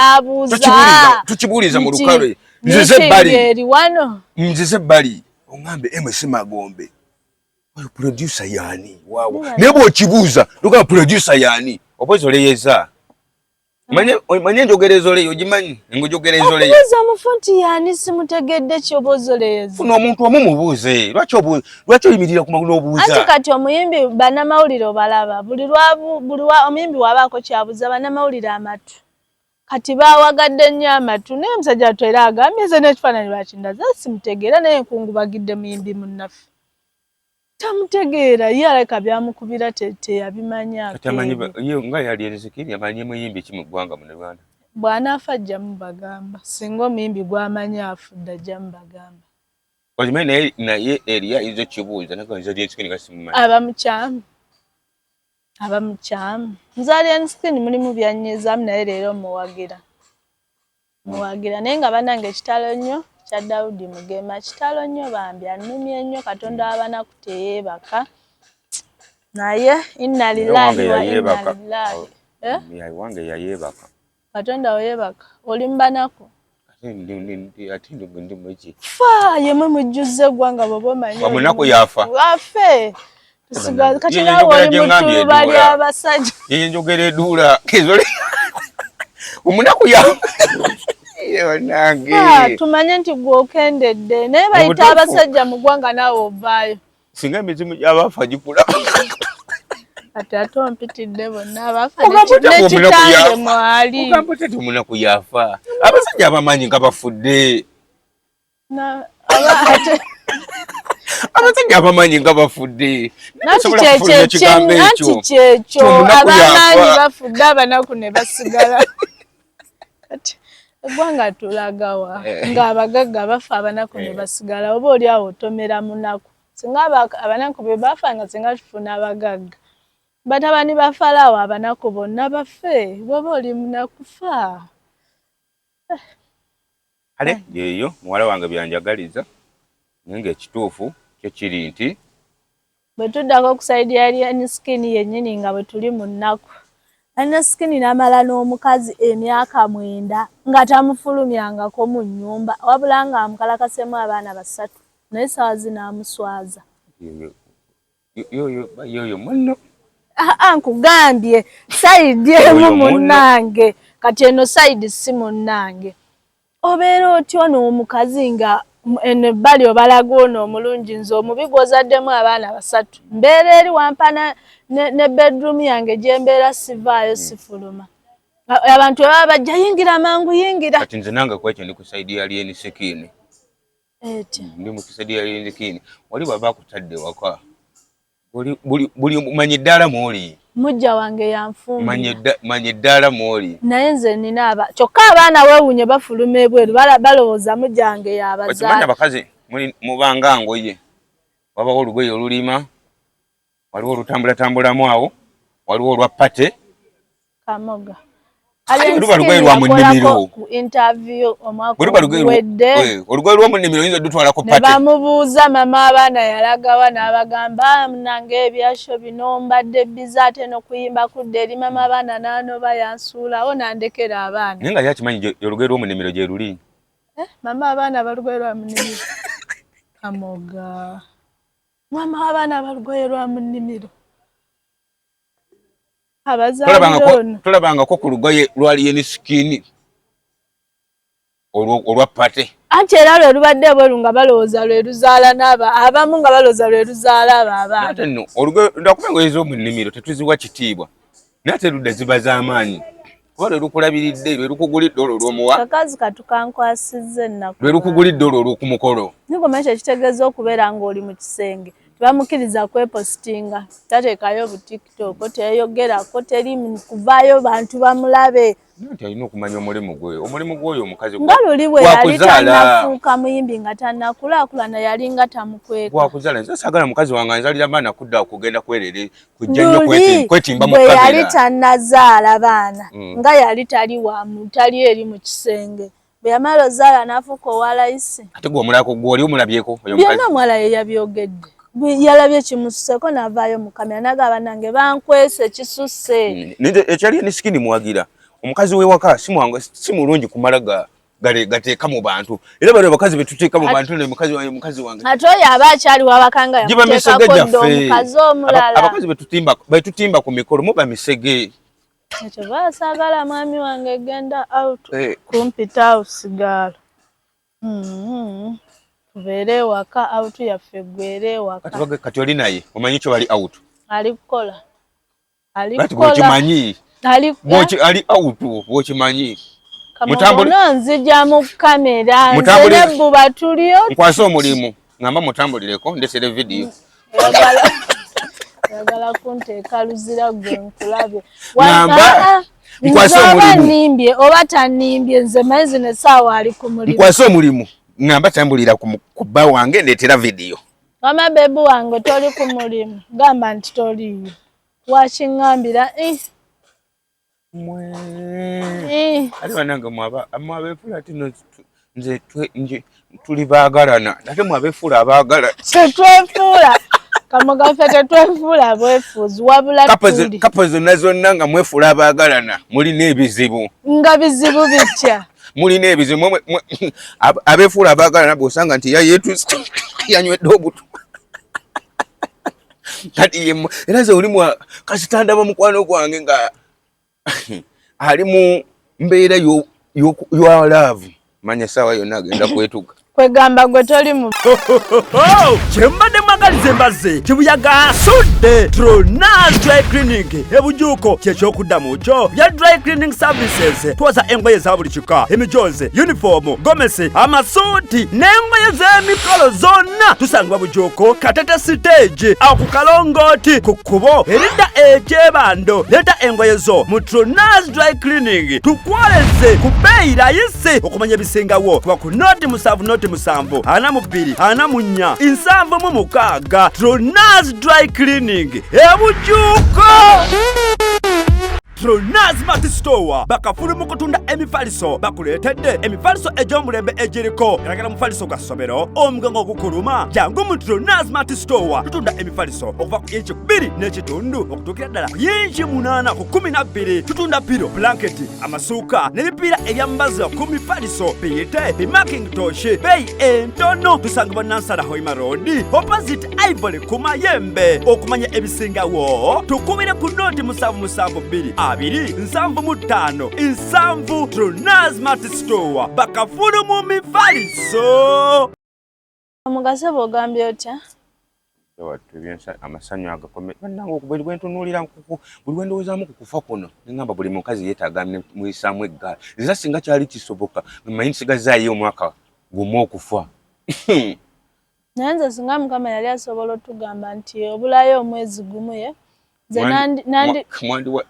tukibuuliza mu lukale nzize ebbali oŋŋambe MS Magombe oyo producer yaani waawo naye bw'okibuuza lugamba producer yaani oba ozoleyeza manye enjogereza oleyo ogimanyi enjogereza oleyo okubuuza mufu nti yaani simutegedde kyoba ozoleyeza funa omuntu omu mubuuze lwaki oyimirira ku magulu obuuza anti kati omuyimbi bannamawulire obalaba buli omuyimbi wabaako kyabuuza bannamawulire amatu kati baawagadde nnyo amatu naye omusajja wattu era agambye nze n'ekifaananyi lwakindaza simutegeera naye nkungubagadde muyimbi munnaffe tamutegeera ye aleka byamukubira teyabimanyaako nga yali enzikiri amanyi muyimbi ki mu ggwanga mu Uganda bw'anaafa ajja mubagamba singa omuyimbi gw'amanyi afudde ajja mubagamba okimanyi naye eri ayinza okkibuuza naganza lyenskin nga simumanyi abamukyamu nze lyenskin mulimu byannyizamu naye leero muwagira naye nga bannange ekitalo nnyo kya Daudi Mugema kitalo nnyo bambi annumye nnyo Katonda wabanaku teyeebaka naye inna lillahi wa inna ilaihi wange yayeebaka Katonda weyeebaka oli mbanaku ate ndi mweki fa yemwe mujjuze eggwanga bwoba omanyi omunaku yafa wafe kati nawe oli mutuba ly'abasajja yeye njogera eduula omunaku yafa tumanye nti gwe okendedde naye bayita abasajja mu ggwanga naawe ovaayo singa emizimu gy'abaafa gikulaba ate ompitidde bonna abafa nekitange mwali ogamba otya omunaku yafa abasajja abamanyi nga bafudde abasajja abamanyi nga bafudde nti kyekyo abamanyi bafudde abanaku ne basigala kati eggwanga tulagawa ng'abagagga bafa abanaku ne basigala oba oli awo otomera munaku singa abanaku be bafa nga singa tufuna abagagga batabani ba Falaawo abanaku bonna bafe bwoba oli munakufa ale yeeyo muwala wange byanjagaliza naye ng'ekituufu kyo kiri nti bwe tuddako okusayidi ya Alien Skin yennyini nga bwe tuli mu nnaku Alien Skin n'amala n'omukazi emyaka 9 nga tamufulumyangako mu nnyumba wabula nga amukalakasemu abaana 3 naye saawa zinaamuswaza yoyo munno nkugambye sayidi emu munnange kati eno sayidi si munnange obeera otyo n'omukazi nga ebbali obalaga ono omulungi nze omubi gwozaddemu abaana 3 mbeera eri wampana ne bedroom yange gye mbeera sivaayo sifuluma abantu baba bajja yingira mangu yingira kati nze nange kwekyo ndi ku sayidi ya Alien Skin ndi mu sayidi ya Alien Skin wali baba akutadde waka buli manyi eddala mwoli mujja wange yanfumba manyi eddala mwoli naye nze nina kyokka abaana weewunye bafuluma ebweru balowooza mujja wange yabazaala abakazi mubanga ngoye wabawo olugoye olulima waliwo olutambulatambulamu awo waliwo olwa pate kamoga olugoye lwa munnimiro olugoye lwa munnimiro yinza dutwalako pate ne bamubuuza mama abaana yalagawa n'abagamba nange ebyasho bino mbadde biza ate n'okuyimba kudde eri mama abaana n'anoba yansuulawo n'andekera abaana naye nga yakimanyi olugoye lw'omunnimiro gye luli mama abaana balugoye lwa munnimiro kamoga mama abaana balugoye lwa munnimiro tulabangako ku lugoye lwa Alien Skin olwa pate anti era lwe lubadde bweru nga balowooza lwe luzaala abamu nga balowooza lwe luzaala abo abaana ndakuba engoye z'omunnimiro tetuziwa kitiibwa naye ate ludde ziba z'amaanyi kuba lwe lukulabiridde lwe lukugulidde olwo olw'omuwa kakazi katukankwasizza ennaku lwe lukugulidde olwo olw'okumukolo nikomanye ekyo kitegeeza okubeera ng'oli mu kisenge tebamukkiriza kwepositinga tateekayo butikitoko teyogerako teri kuvaayo bantu bamulabe nti alina okumanya omulimu gwoyo omukazi nga luli bwe yali tannafuuka muyimbi nga tannakulaakulana yali nga tamukweka gwakuzaala nze saagala mukazi wange anzalira baana kudda okugenda kwerere kujja nnyo kwetimba mu kamera bwe kamera yali tannazaala baana nga yali tali eri mu kisenge bwe yamala ozaala n'afuuka owalayisi ate gw'omulako gw'oli omulabyeko byonna omuwala ye yabyogedde yalabye kimususeko n'avaayo mu kamera nagamba nange bankwese kisusse ekyo Alien Skin mwagira omukazi w'ewaka si mulungi kumala gateeka mu bantu era bano abakazi betuteeka mu bantu mukazi wange ate oyo aba akyali wabakanga yamuteekako dde omukazi omulala abakazi betutimba ku mikolo muba misege ekyo baasaagala mwami wange genda out kumpita usigala tubeere ewaka out yaffe gwere ewaka kati oli naye omanyi kyo bali out ali kukola bwokimanyi ali out bwokimanyi mutambulira nzija mu kamera nze buba tulio nkwasa omulimu ngamba mutambulireko ndesere video yagala kunteeka luzira gwe nkulabe nkwasa omulimu nimbye oba tanimbye nze mayizi ne saawa ali ku mulimu nkwasa omulimu ngamba tambulira ku bba wange ndeetera video mama bebu wange toli ku mulimu gamba nti toliyo wakiŋŋambira ate banange mwabeefula ati nze tuli baagalana ate mwabeefuula abaagala tetwefuula kamugaffe tetwefuula bwefuuzi wabula tuli kapo zonna nga mwefuula abaagalana mulina ebizibu nga bizibu bitya mulina ebizibu abeefuula abaagalana bw'osanga nti yayeetuuse yanywedde obutu kati era ze oli kasitandaba mukwano gwange nga ali mu mbeera y'olaavu manya essaawa yonna agenda kwetuga kwegamba gwe toli mu kyembadde mwagaliza embaze kibuyaga asudde Tronaz Dry Cleaning ebujuuko kyekyokuddamu kyo bya dry cleaning services twoza engoye za buli kika emijoze uniform gomesi amasuuti n'engoye z'emikolo zonna tusangibwa bujuuko Katete stage awo ku Kalongooti ku kkubo eridda ekyebando leeta engoye zo mu Tronaz Dry Cleaning tukwoleze ku bbeeyi layisi okumanya ebisingawo kuba ku noti 7 Tronaz Dry Cleaning ebujuuko Tronaz Mart Store bakafulu mu kutunda emifaliso bakuleetedde emifaliso egy'omulembe egiriko eragala mufaliso gwa ssomero omugongo ogukuluma jangu mu Tronaz Mart Store tutunda emifaliso okuva ku inchi 2 n'ekitundu okutuukira ddala ku inchi 8 ku 12 tutunda piro blanketi amasuuka n'ebipiira ebyambaza ku mifaliso biyite bimakintosh beeyi entono tusangibwa Nansana Hoima Road opposite Ivory ku Mayembe okumanya ebisingawo tukubire ku noti 772 275 Tronaz Mart Store bakafulu mu mifaliso. Omugaso bw'ogambye otya? Amasanyu agakomeye bannange buli lwentunuulira buli lwendowoozamu ku kufa kuno neŋŋamba buli mukazi yeetaaga muyisaamu eggaala nziza singa kyali kisoboka mmanyi nsigazaayo omwaka gumu okufa. Naye nze singa Mukama yali asobola otugamba nti obulayo omwezi gumu ye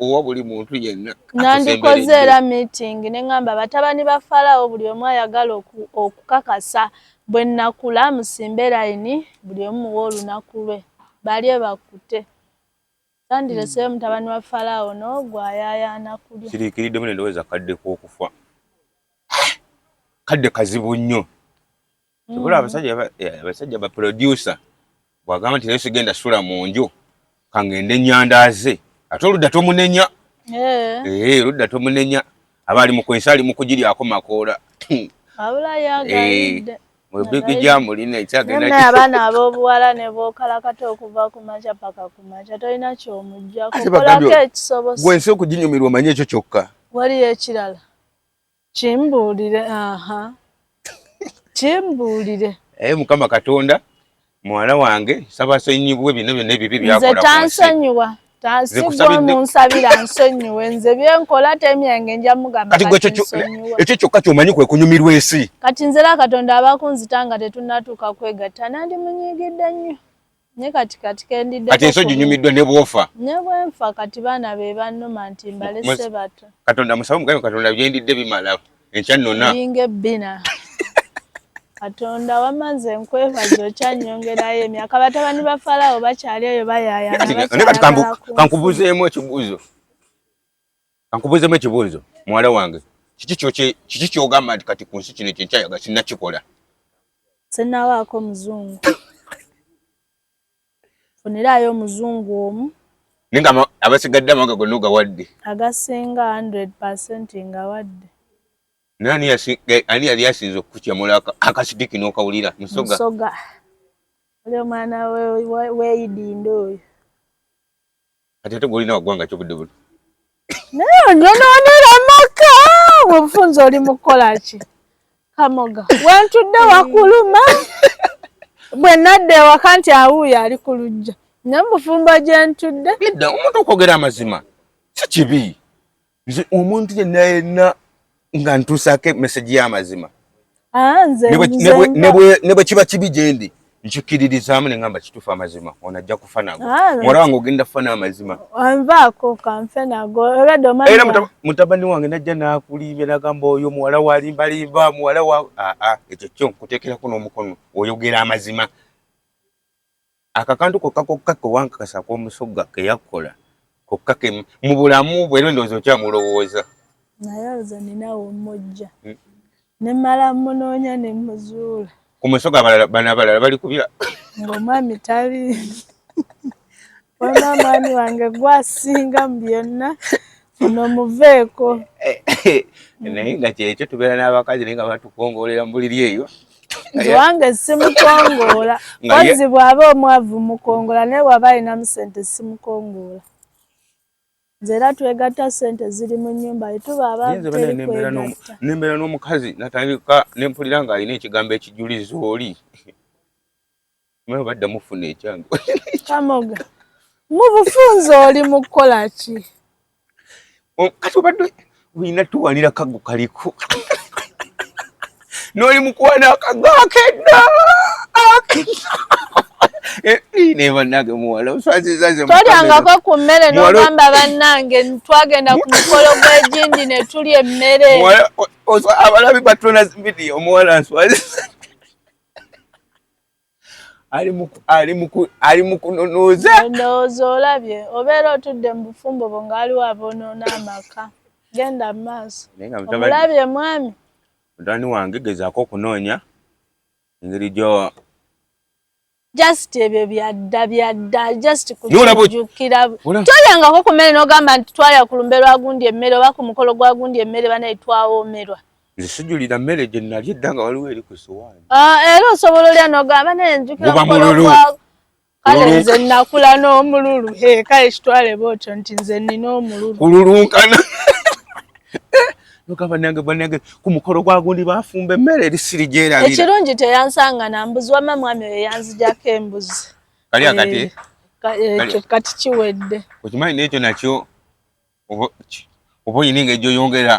owa buli muntu yenna nandikoze era meeting neŋŋamba batabani ba Falaawo buli omu ayagala okukakasa bwe nnakula musimbe layini buli omu muwa olunaku lwe balye bakkute tandireseyo mutabani wa Falaawo n'ogwo ayaayaana kulya kiriikiriddemu ne ndowooza kadde k'okufa kadde kazibu nnyo kibula abasajja ba producer bw'agamba nti naye sigenda sula mu nju kangende nnyandaaze ate oludda tomunenya oludda tomunenya aba ali mu kwesa ali mu kugiryako makoola abula yagayidde mwebigija mulina ekyagenda naye abaana ab'obuwala ne bookalakata okuva ku makya paka ku makya tolina ky'omugyako kolako ekisobosa gwensi okuginyumirwa omanye ekyo kyokka waliyo ekirala kimbuulire kimbuulire Mukama Katonda muwala wange sabasonyiwe bino byonna ebibi byakola nze tansonyiwa tansigwa munsabira nsonyiwe nze byenkola temyange nja mugamba ekyo kyokka ky'omanyi kwe kunyumirwa ensi kati nzera Katonda abakunzita nga tetunnatuuka kwegatta nandi munyiigidde nnyo ne kati kendidde kati ensi ginyumiddwa ne bwofa ne bwenfa kati baana be bannuma nti mbalese bato Katonda musabe Mukama Katonda byendidde bimala enkya nnona binge bina Katonda wamaze nkwebaza okyanyongerayo emyaka batabani ba Falaawo bakyali eyo bayaayana kankubuzeemu ekibuuzo muwala wange kiki kyogamba nti kati ku nsi kino kyenkyayaga sinnakikola sinnawaako muzungu funirayo omuzungu omu naye nga abasigadde amawanga gonna ogawadde agasinga 100% ngawadde ani yali asinze okukutyamula akasidiki n'okawulira Musoga oli omwana weeyidindo oyo kati ate gwolina waggwanga kyobudde buno naye onyonoonera maka webufunza oli mukukola ki Kamoga wentudde wakuluma bwe nadda ewaka nti awuuyo ali ku lujja naye mufumba gye ntudde edda omuntu okwogera amazima si kibi nze omuntu yenna nga ntuusaako meseji y'amazima ne bwe kiba kibi gye ndi nkikiririzaamu ne ngamba kituufu amazima ono ajja kufa nago muwala wange ogenda kufa n'amazima anvaako kanfe nago era mutabani wange najja n'akulimbye n'agamba oyo muwala walimbalimba muwala wa ekyo kyo nkuteekerako n'omukono oyogera amazima akakantu kokka kowankakasa k'omusogga ke yakola kokka ke mu bulamu bwe ndowooza okyamulowooza naye ozo ninawo omujja ne mmala munoonya ne muzuula ku musoga bana balala bali kubira ng'omwami tali wona mwami wange gwasinga mu byonna ono muveeko naye nga kyekyo tubeera n'abakazi naye nga batukongoolera mu buliri eyo nze wange simukongoola kozi bw'aba omwavu mukongola naye bw'aba alinamu ssente simukongoola nze era twegatta ssente ziri mu nnyumba yetuba nembera n'omukazi natandika nempulira nga alina ekigambo ekijulizo oli mayo badda mufuna ekyangu Kamoga mu bufunze oli mu kukola ki kati obadde olina tuwanira kago kaliko n'oli mukuwana akago akedda nebannange muwala oswazizaze tolyangako ku mmere n'ogamba bannange twagenda ku mukolo gw'egindi ne tulya emmere abalabi batona vidiyo omuwala nswaziza ali mu kunonoza ndowooza olabye obeera otudde mu bufumbo bwo ng'aliwo aboonoona amaka genda mu maaso omulabye mwami mutani wange gezaako okunoonya engeri gyo just ebyo byadda just kujjukira tolyangako ku mmere n'ogamba nti twalya ku lumbe lwa gundi emmere oba ku mukolo gwa gundi emmere banaye twawoomerwa nze sijulira mmere gye nalya edda nga waliwo eri ku sowaani era osobola olya n'ogamba naye njukira mukolo gwa kale nze nakula n'omululu kale kitwale bwotyo nti nze nina omululu kululunkana nogamba nange ku mukolo gwa gundi bafumba emmere eri siri gyerabira ekirungi teyansanga na mbuzi wamma mwami oyo yanzijako embuzi kali akati ekyo kati kiwedde okimanyi n'ekyo nakyo oba oyina engeri gyoyongera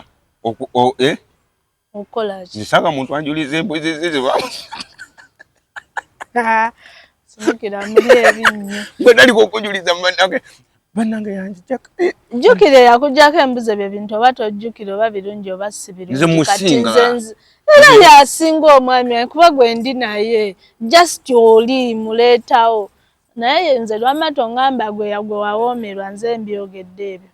okola ki nzisaga muntu anjuliza embuzi ziziba simukira muli ebinnyo gwe naliko okujuliza bannange yanzijako jjukira yakuggyako embuzi ebyo bintu oba tojjukira oba birungi oba si birungi nze musinga era yasinga omwami kuba gwe ndi naye just oli muleetawo naye nze lwamma tongamba gwe wawoomerwa nze mbyogedde ebyo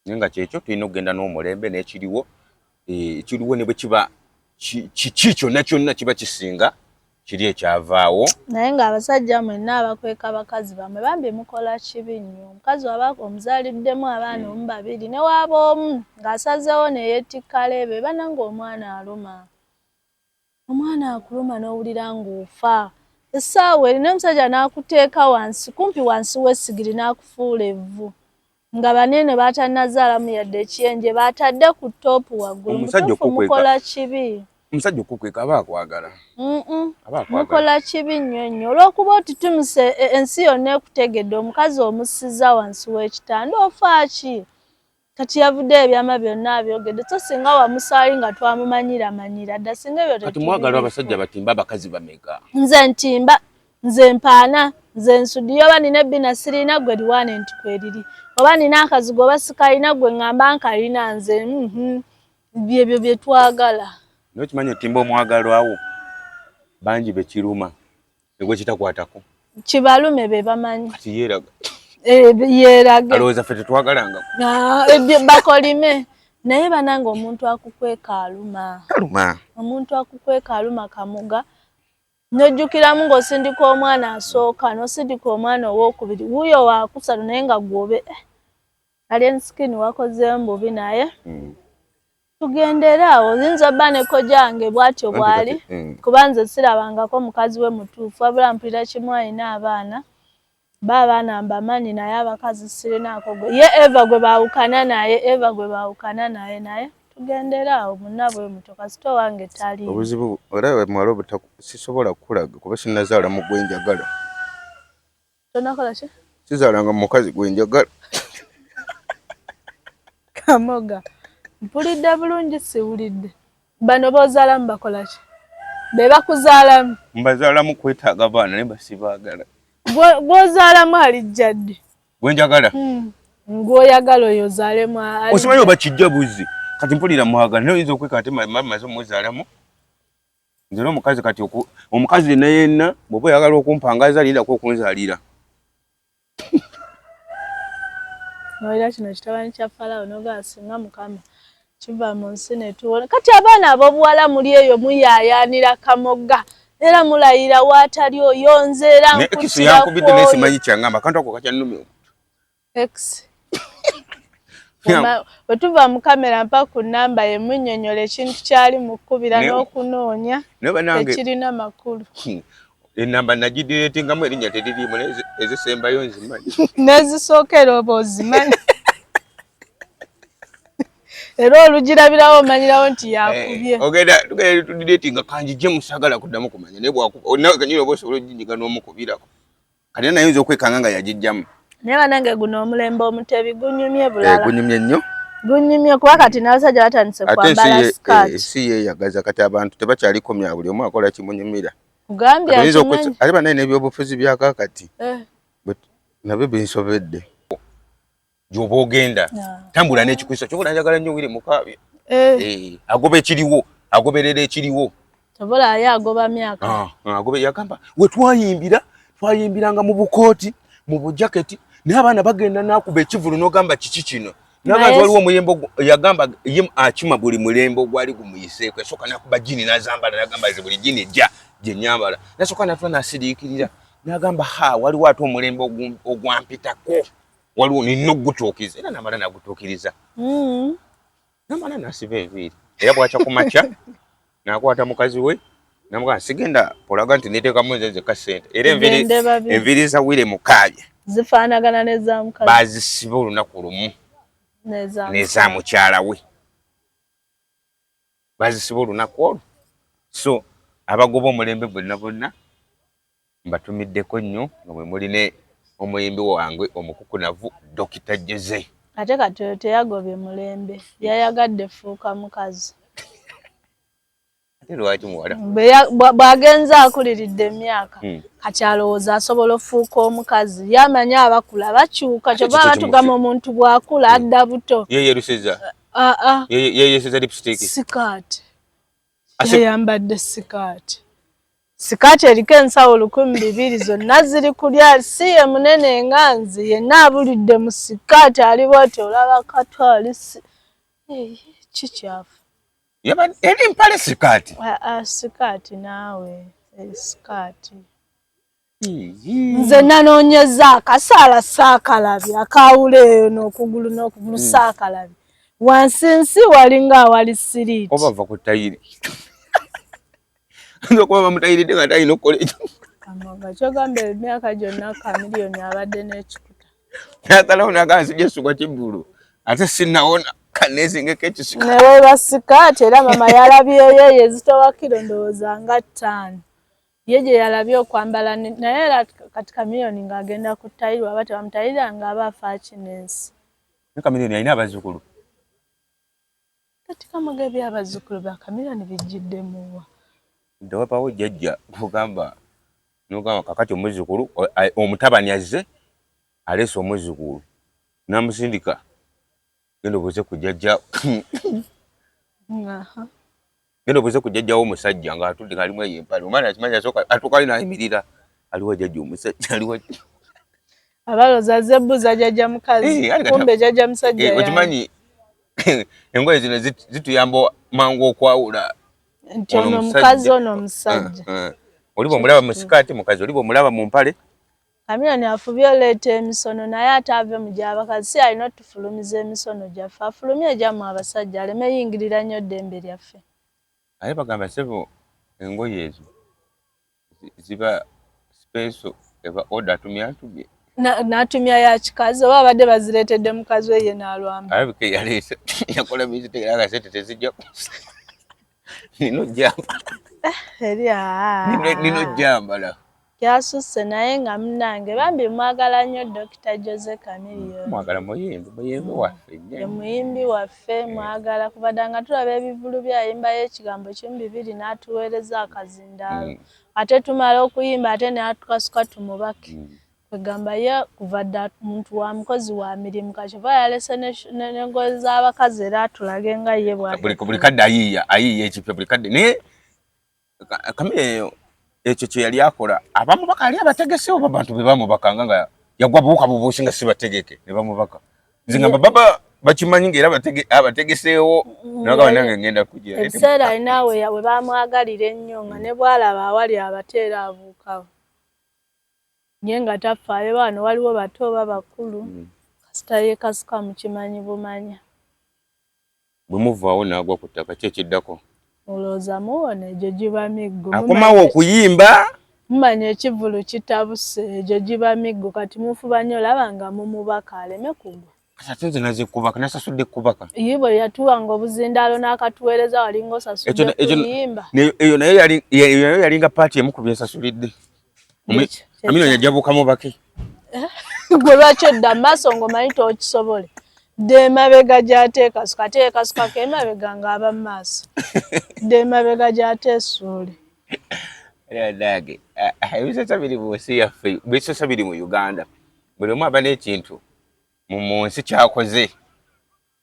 naye nga kyekyo tulina okugenda n'omulembe n'ekiriwo ekiriwo ne bwe kiba kiki kyonna kyonna kiba kisinga kiri ekyavaawo naye ng'abasajja mwenna abakweka bakazi bamwe bambi mukola kibi nnyo omukazi waba omuzaaliddemu abaana omu babiri ne waaba omu ng'asazeewo ne yeetikka leebe bananga omwana aluma omwana akuluma n'owulira ng'ofa essaawa eri n'omusajja n'akuteeka wansi kumpi wansi w'essigiri n'akufuula evvu nga banene batannazaalamu yadde ekiyenje batadde ku toopu waggulu mukola kibi omusajja okukweka aba akwagala mukola kibi nnyo nnyo olw'okuba otutumuse ensi yonna ekutegedde omukazi omussiza wansi w'ekitanda ofa ki kati yavudde ebyama byonna abyogedde so singa wamusaali nga twamumanyira dda singa ebyo kati mwagalwa abasajja batimba abakazi bameka nze ntimba nze mpaana nze nsudiyo oba nina ebbina sirina gwe liwaane nti kweriri oba nina akazigo oba sikalina gwe ngamba nkalina nze byebyo bye twagala nokimanyi otimba omwagalwawo bangi bekiruma egwe kitakwatako kibalume be bamanyi kati yeeraga yeerage alowooza ffe tetwagalanga bakolime naye bananga omuntu akukweka aluma omuntu akukweka aluma kamuga nojjukiramu ng'osindika omwana asooka n'osindika omwana owookubiri wuuyo waakusatu naye nga gwobe alien skin wakozeemu bubi naye tugendera awo oyinza obba ne kojjange bw'atyo bw'ali kuba nze sirabangako mukazi we mutuufu wabula mpulira kimu alina abaana abaana mbamanyi naye abakazi sirinaako gwe ye eva gwe baawukana naye naye tugendera awo munna bwe muto kasita owange tali obuzibu olaba mwala sisobola kukulaga kuba sinnazaala mu gwenjagala tonakola ki sizaalanga mu mukazi gwenjagala kamoga mpulidde bulungi siwulidde bano boozaalamu bakola ki be bakuzaalamu mbazaalamu kwetaaga baana naye basibaagala bw'ozaalamu alijjadde gwenjagala ng'oyagala oyo ozaalemu osimanyi oba kijja buzi kati mpulira mwagala naye oyinza okweka ate maze omuzaalamu nze n'omukazi kati omukazi yenna yenna bw'oba oyagala okumpangaza lindako okunzaalira noolira kino kitabani kya Falawo n'ogala singa Mukama kiva mu nsi ne tuwona kati abaana ab'obuwala muli eyo muyaayaanira kamoga era mulayira waatali oyonze era nkutira yankubidde naye simanyi kyangamba akantu ako kakyannumya omuntu x bwe tuva mu kamera mpa ku nnamba ye munnyonnyola ekintu kyali mu kkubira n'okunoonya tekirina makulu ennamba nagidireetingamu erinnya teririimu ezisembayo nzimanyi n'ezisookera oba ozimanyi era olugirabirawo omanyirawo nti yakubye. Ogenda tudidatinga kanji je musagala kuddamu kumanya naye nawe kanyini oba osobola oginyiga n'omukubirako kati nayinza okwekanga nga yagijjamu naye banange guno omulembe omutebi gunyumye bulala. Gunyumye nnyo gunyumye kuba kati n'abasajja batandise kwambala sikaati. si yeeyagaza kati abantu tebakyalikomya buli omu akola kimunyumira. Kugambye akimanyi ali banaye n'ebyobufuzi bya kaakati nabyo binsobedde. Gy'oba ogenda tambula n'ekikwiso kyobula njagala nnyo Wire Mukaabya agoba ekiriwo agoberera ekiriwo tobola aye agoba myaka agobe yagamba we twayimbiranga mu bukooti mu bujaketi naye abaana bagenda nakuba ekivulu n'ogamba kiki kino n'abantu waliwo omuyembo yagamba ye akima buli mulembe ogwali gumuyiseeko esooka nakuba jini n'azambala n'agamba ze buli jini ejja gye nyambala nasooka natula n'asiriikirira n'agamba waliwo ate omulembe ogwampitako waliwo nina ogutuukiriza era namala nagutuukiriza namala nasiba enviiri era bwakya ku makya nakwata mukazi we namugamba sigenda polaga nti neteekamu nzezeka ssente era enviiri za Wire Mukaabya zifaanagana n'eza mukazi bazisiba olunaku lumu n'eza mukyala we bazisiba olunaku olwo so abagoba omulembe bonna bonna mbatumiddeko nnyo nga mwe muline omuyimbi wange omukukunavu Dr. Jose. Ate kati oyo teyagobye mulembe yayagadde fuuka mukazi. Ate lwaki muwala bw'agenza akuliridde emyaka kati alowooza asobola ofuuka omukazi yamanya abakula bakyuka kyova batugamba omuntu bw'akula adda buto yeyerusiza yeyeseza lipstick sikaati yayambadde sikaati eriko ensawo 200 zonna ziri kulya si ye munene enganzi yenna abulidde mu sikaati ali bwati olaba katwali kikyafu eri mpale sikaati sikaati naawe sikaati nze nanoonyeza akasaala saakalabye akawuleeyo n'okugulu saakalabye wansi nsi walinga awali siriiti oba va ku tayiri ndokuba bamutayiridde nga talina okukola ekyo kamoga kyogamba emyaka gyonna Kamiliyoni abadde n'ekikuta nasalawo nagamba sijasugwa kibbulu ate sinnawona kaneesingeko ekisuka neweeba sikaati era mama yalabyeyo ezitowa kiro ndowooza nga 5 ye gye yalabye okwambala naye era kati Kamiliyoni ng'agenda ku tayiri waba tebamutayirira nga aba afa kinensi ne Kamiliyoni alina abazzukulu kati kamoga ebyabazzukulu ba Kamiliyoni bijjiddemuwa ndowapawo jjajja kugamba nogamba kakati omuzzukulu omutabani azze aleese omuzzukulu namusindika genda obuuze ku jjajja genda obuuze ku jjajjawo omusajja ng'atudde ng'alimu eyo empale omwana akimanyi asooka atuukaali n'ayimiririra aliwo jjajja omusajja aliwo abaloza zebbuza jjajja mukazi kumbe jjajja musajja okimanyi engoye zino zituyamba mangu okwawula nti ono mukazi ono omusajja oliba omulaba mu sikaati mukazi oliba omulaba mu mpale Kamiliyoni afubye oleeta emisono naye ate ave mu gy'abakazi si alina otufulumiza emisono gyaffe afulumye egyamu abasajja aleme yingirira nnyo ddembe lyaffe aye bagamba sebo engoye ezo ziba special eba order atumya n'atumya ya kikazi oba abadde bazireetedde mukazi we ye n'alwamba alabika yaleese yakola biziteera akasente tezijja nino jamba nino jambala kyasusse naye nga munnange bambi mwagala nnyo Dr. Jose Kamiliyoni mwagala muyimbi waffe muyimbi waffe mwagala kubadda nga tulaba ebivulu byayimbayo ekigambo 2 n'atuweereza akazindaalo ate tumala okuyimba ate n'atukasuka tumubake kwegamba ye kuva dda muntu wa mukozi wa mirimu kakyova yalese n'engoye z'abakazi era atulage nga ye buli kadde ayiiya ekipya buli kadde naye Kamiliyoni ekyo kye yali akola abamubaka ali abategese oba bantu be bamubakanga nga yagwa buuka bubuusi nga si bategeke ne bamubaka zingamba baba bakimanyi ng'era abategeseewo nagaba nange ngenda kujja ebiseera alinawe we bamwagalira ennyo nga ne bwalaba awali abateera abuukawo nye nga tafaayo bano waliwo bato oba bakulu kasita ye kasuka mu kimanyi bumanya bwe muvaawo n'agwa ku ttaka ki ekiddako olowooza muwona egyo giba miggo akomawo okuyimba mumanya ekivulu kitabuse egyo giba miggo kati mufuba nnyo olaba nga mumubaka aleme kugwa Kasatenze nazikubaka nasasudde kubaka. Yibo yatuwanga obuzindaalo n'akatuweereza walinga osasudde kuyimba. Eyo naye yali nga paati emu ku byensasulidde. Amino yajabukamu bake. Gwe lwaki odda mu maaso ng'omanyi tokisobole. Dda emabega gy'ateeka sukateeka sukaka emabega ng'aba mu maaso. Dda emabega gy'ateesuule. Dage ebisesa biri mu nsi yaffe bisesa biri mu Uganda buli omu aba n'ekintu mu nsi kyakoze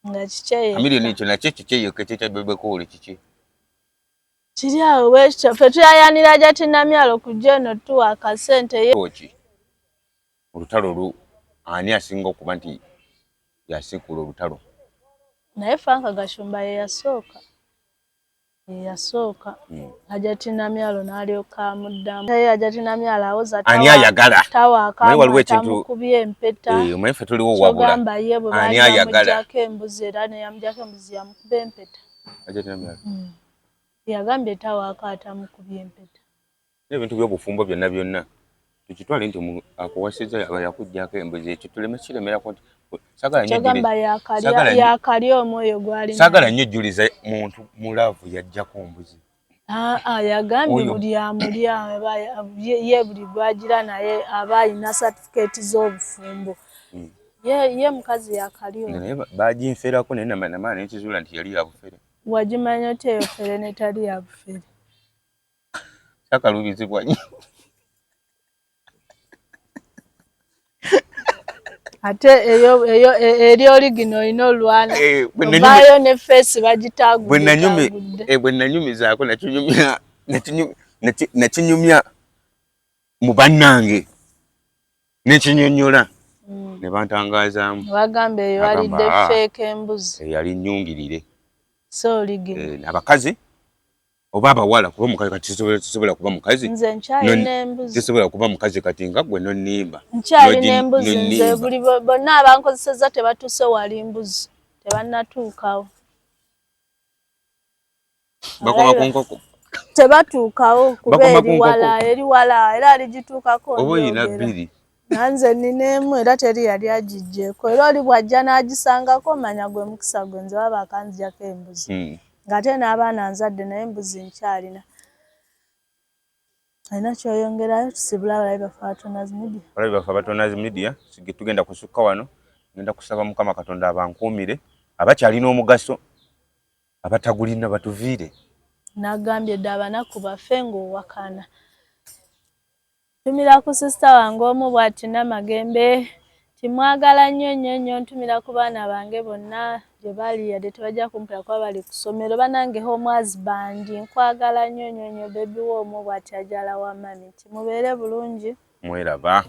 nga kikyeyo amiliyoni ekyo nakyo kikyeyo kyekyabebekuuli kiki kiri awo bwekityo ffe tuyayanira Jatinamyalo kujja eno tuwa akasente ye olutalo ani asinga okuba nti yasiikula olutalo naye Frank Gashumba ye yasooka Jatinamyalo n'alyoka amuddamu Jatinamyalo awoza ani ayagala waliwo ekintu mukubye empeta omanyi ffe tuliwo wabula ani ayagala embuzi era neyamujjako embuzi yamukuba empeta yagambye tawaako atamukubye empeta n'ebintu by'obufumbo byonna tukitwale nti akuwasizza yakujjako embuzi ekyo tuleme kiremerako nti yakali omwoyo gwali saagala nnyo ejjuliza muntu mulaavu yajjako mbuzi yagambye buli amulya ye buli gwagira naye aba alina satifikeeti z'obufumbo ye mukazi yakali naye baginferako naye namala nekizuula nti yali yabufere wagimanya oti eyo fere netali yabufere sakalubizibwa nnyo ate eyo eri origino olina olwana ovaayo ne feesi bagitagudde bwe nanyumizaako nakinyumya mu bannange nekinyonnyola ne bantangazaamu bagamba eyo walidde feeka embuzi yali nnyungirire so origino abakazi oba abawala kuba mukazi kati tisobola kuba mukazi nze nkyalina embuzi tisobola kuba mukazi kati nga gwe nonnimba nkyalina embuzi nze buli bonna abankozesezza tebatuuse wali mbuzi tebannatuukawo bakoma ku nkoko tebatuukawo kuba eriwala era aligituukako oba oyina bbiri nanze nina emu era teri yali agijjeeko era oli bw'ajja n'agisangako manya gwe mukisa gwe nze baba akanzijako embuzi ng'ate n'abaana nzadde naye embuzi nkyalina alina kyoyongerayo tusibula abalabi baffe Abatonazi Media abalabi baffe Abatonazi Media tugenda kusukka wano ngenda kusaba Mukama Katonda abankuumire abakyalina omugaso abatagulina batuviire n'agambye dda abanaku baffe ng'owakana ntumira ku sisita wange omu bw'ati Namagembe timwagala nnyo ntumira ku baana bange bonna gye bali yadde tebajja kumpira kuba bali ku ssomero banange husband nkwagala nnyo bebi woomu bw'ati ajala wa mami nti mubeere bulungi mweraba